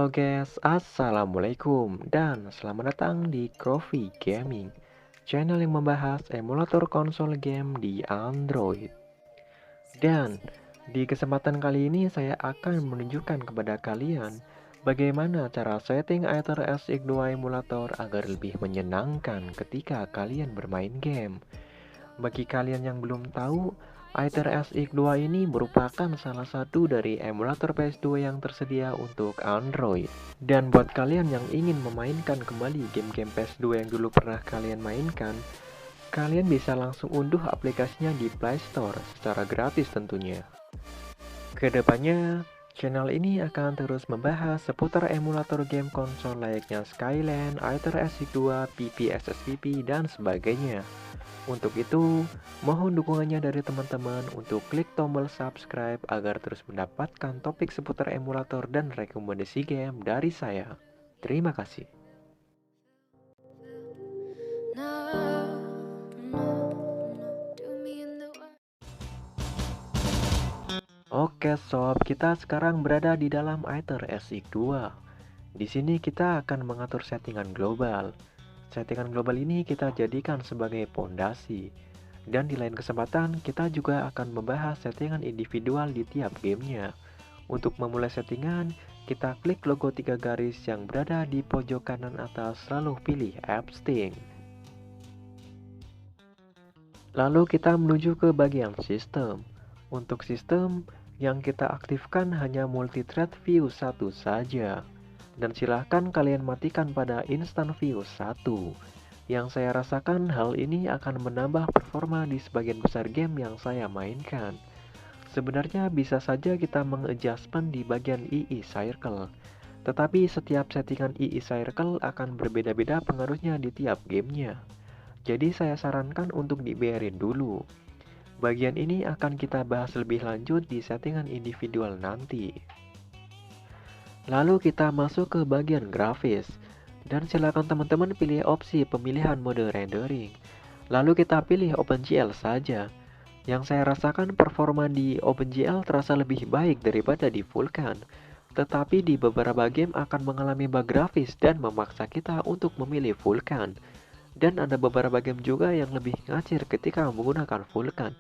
Halo guys, assalamualaikum dan selamat datang di Coffee Gaming, channel yang membahas emulator konsol game di Android. Dan di kesempatan kali ini saya akan menunjukkan kepada kalian bagaimana cara setting Aether SX2 emulator agar lebih menyenangkan ketika kalian bermain game. Bagi kalian yang belum tahu, Aether SX2 ini merupakan salah satu dari emulator PS2 yang tersedia untuk Android. Dan buat kalian yang ingin memainkan kembali game-game PS2 yang dulu pernah kalian mainkan, kalian bisa langsung unduh aplikasinya di Play Store secara gratis tentunya. Kedepannya, channel ini akan terus membahas seputar emulator game konsol layaknya Skyland, Aether SX2, PPSSPP, dan sebagainya. Untuk itu, mohon dukungannya dari teman-teman untuk klik tombol subscribe agar terus mendapatkan topik seputar emulator dan rekomendasi game dari saya. Terima kasih. Oke sob, kita sekarang berada di dalam Aether SX2. Di sini kita akan mengatur settingan global. Settingan global ini kita jadikan sebagai pondasi. Dan di lain kesempatan, kita juga akan membahas settingan individual di tiap gamenya. Untuk memulai settingan, kita klik logo 3 garis yang berada di pojok kanan atas, lalu pilih Abstain. Lalu kita menuju ke bagian sistem. Untuk sistem, yang kita aktifkan hanya multithread view 1 saja. Dan silahkan kalian matikan pada instant view 1. Yang saya rasakan hal ini akan menambah performa di sebagian besar game yang saya mainkan. Sebenarnya bisa saja kita mengadjustment di bagian II Circle, tetapi setiap settingan II Circle akan berbeda-beda pengaruhnya di tiap gamenya. Jadi saya sarankan untuk dibiarin dulu. Bagian ini akan kita bahas lebih lanjut di settingan individual nanti. Lalu kita masuk ke bagian grafis. Dan silakan teman-teman pilih opsi pemilihan mode rendering. Lalu kita pilih OpenGL saja. Yang saya rasakan performa di OpenGL terasa lebih baik daripada di Vulkan. Tetapi di beberapa game akan mengalami bug grafis dan memaksa kita untuk memilih Vulkan. Dan ada beberapa game juga yang lebih ngacir ketika menggunakan Vulkan.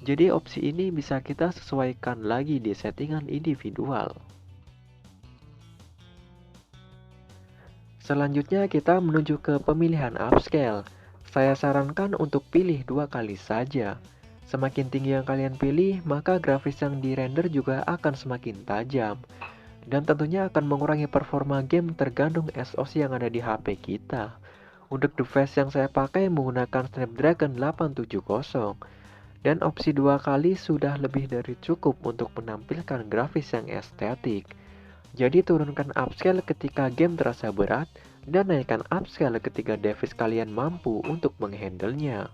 Jadi opsi ini bisa kita sesuaikan lagi di settingan individual. Selanjutnya kita menuju ke pemilihan upscale. Saya sarankan untuk pilih 2 kali saja. Semakin tinggi yang kalian pilih, maka grafis yang di-render juga akan semakin tajam. Dan tentunya akan mengurangi performa game tergantung SoC yang ada di HP kita. Untuk device yang saya pakai menggunakan Snapdragon 870. Dan opsi 2 kali sudah lebih dari cukup untuk menampilkan grafis yang estetik. Jadi turunkan upscale ketika game terasa berat, dan naikkan upscale ketika device kalian mampu untuk menghandlenya.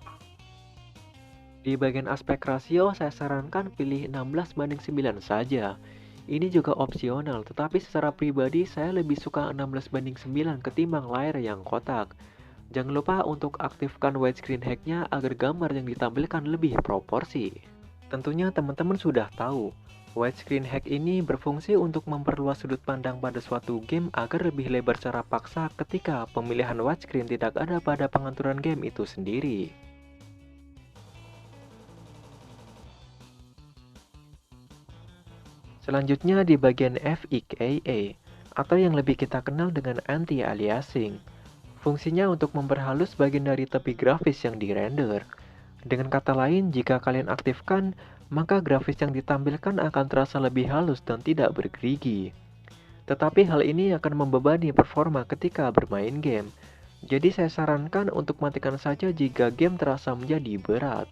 Di bagian aspek rasio, saya sarankan pilih 16:9 saja. Ini juga opsional, tetapi secara pribadi saya lebih suka 16:9 ketimbang layar yang kotak. Jangan lupa untuk aktifkan widescreen hack-nya agar gambar yang ditampilkan lebih proporsi. Tentunya teman-teman sudah tahu, widescreen hack ini berfungsi untuk memperluas sudut pandang pada suatu game agar lebih lebar secara paksa ketika pemilihan widescreen tidak ada pada pengaturan game itu sendiri. Selanjutnya di bagian FIKA, atau yang lebih kita kenal dengan anti-aliasing. Fungsinya untuk memperhalus bagian dari tepi grafis yang dirender. Dengan kata lain, jika kalian aktifkan, maka grafis yang ditampilkan akan terasa lebih halus dan tidak bergerigi. Tetapi hal ini akan membebani performa ketika bermain game. Jadi saya sarankan untuk matikan saja jika game terasa menjadi berat.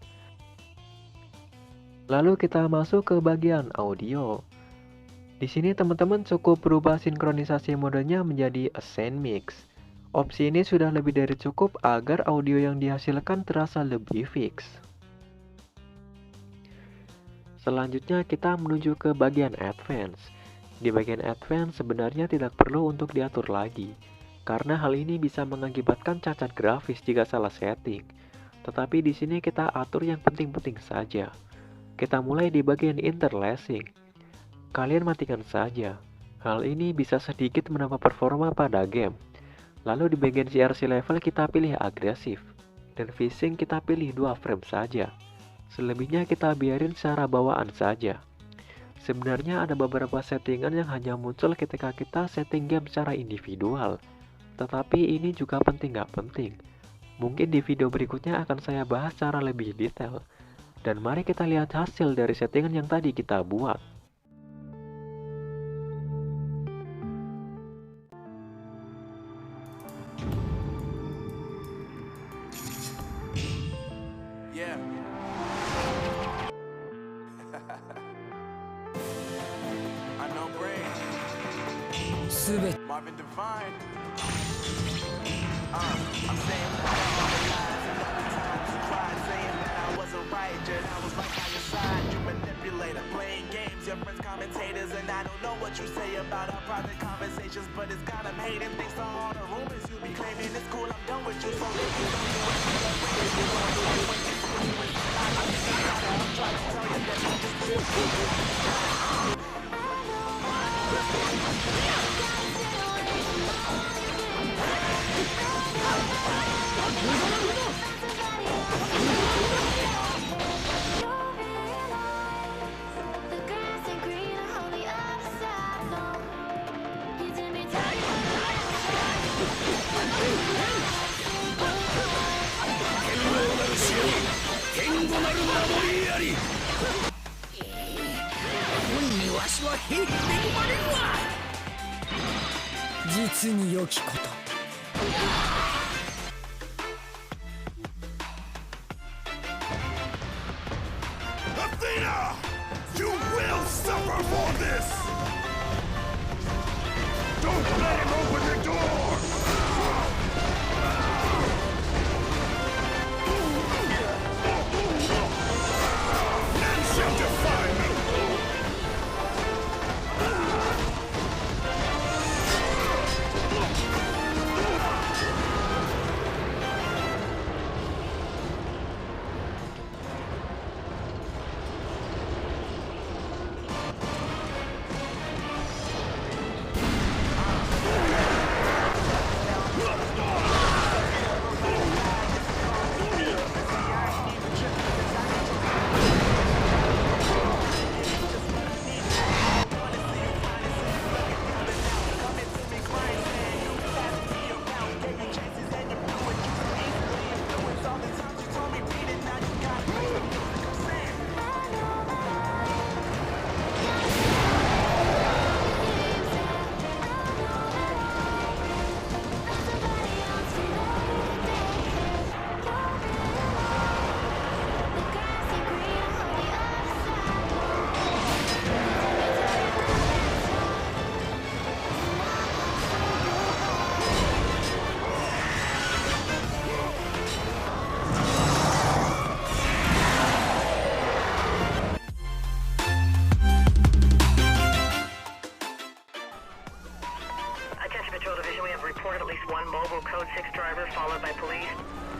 Lalu kita masuk ke bagian audio. Di sini teman-teman cukup berubah sinkronisasi modenya menjadi Ascend Mix. Opsi ini sudah lebih dari cukup agar audio yang dihasilkan terasa lebih fix. Selanjutnya kita menuju ke bagian Advance. Di bagian Advance sebenarnya tidak perlu untuk diatur lagi, karena hal ini bisa mengakibatkan cacat grafis jika salah setting. Tetapi di sini kita atur yang penting-penting saja. Kita mulai di bagian interlacing. Kalian matikan saja. Hal ini bisa sedikit menambah performa pada game. Lalu di bagian CRC level kita pilih agresif, dan fishing kita pilih 2 frame saja. Selebihnya kita biarin secara bawaan saja. Sebenarnya ada beberapa settingan yang hanya muncul ketika kita setting game secara individual. Tetapi ini juga penting gak penting. Mungkin di video berikutnya akan saya bahas secara lebih detail. Dan mari kita lihat hasil dari settingan yang tadi kita buat. Yeah. I know Brain. Marvin Devine. I'm saying all the lies and all the times you cried, saying that I wasn't right, yet I was right by your side. You manipulator, playing games, your friends commentators, and I don't know what you say about our private conversations, but it's got them hating. Thanks to all the rumors you be claiming, it's cool, I'm done with you, so if you don't do it, you don't win it, you don't do it when you see me with I'm trying to tell you that you just Athena! You will suffer for this! Don't let him open the door! None shall defy me! Patrol Division, we have reported at least one mobile Code 6 driver followed by police.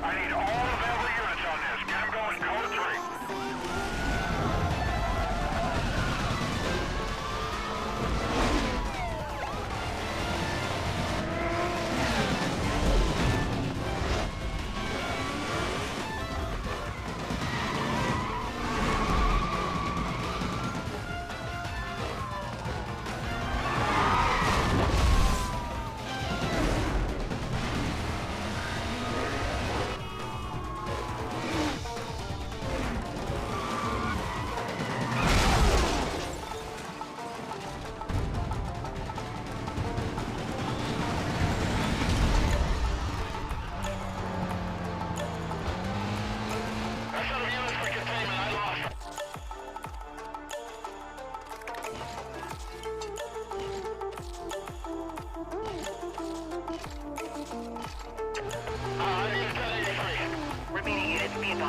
I need all available units on this. Get them going Code 3.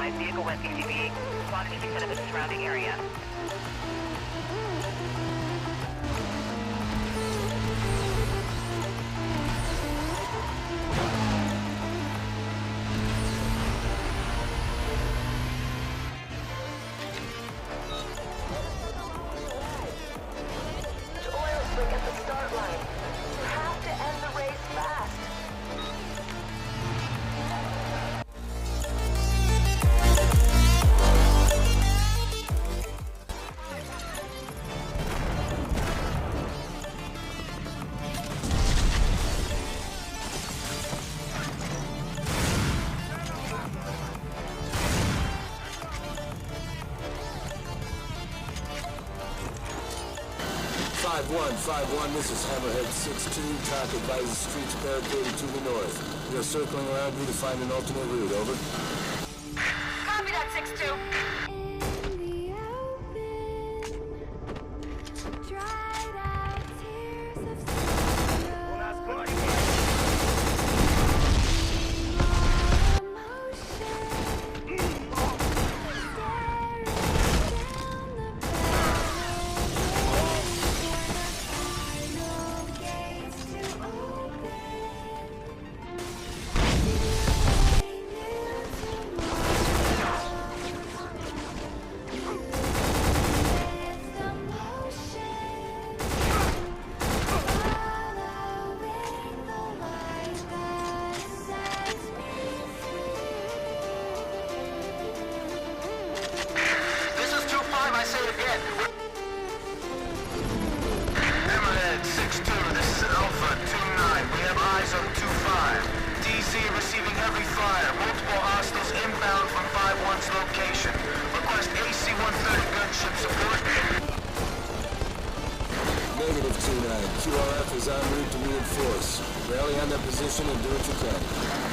Vehicle west ECB. Squad can be set up in the surrounding area. Oil slick at the start 5-1, this is Hammerhead 6-2. TOC advises streets barricaded to the north. We are circling around you to find an alternate route, over. Copy that, 6-2. Hammerhead 6-2, this is Alpha 2-9. We have eyes on 2-5. DZ receiving heavy fire. Multiple hostiles inbound from 5-1's location. Request AC-130 gunship support. Negative 2-9. QRF is en route to reinforce. Rally on that position and do what you can.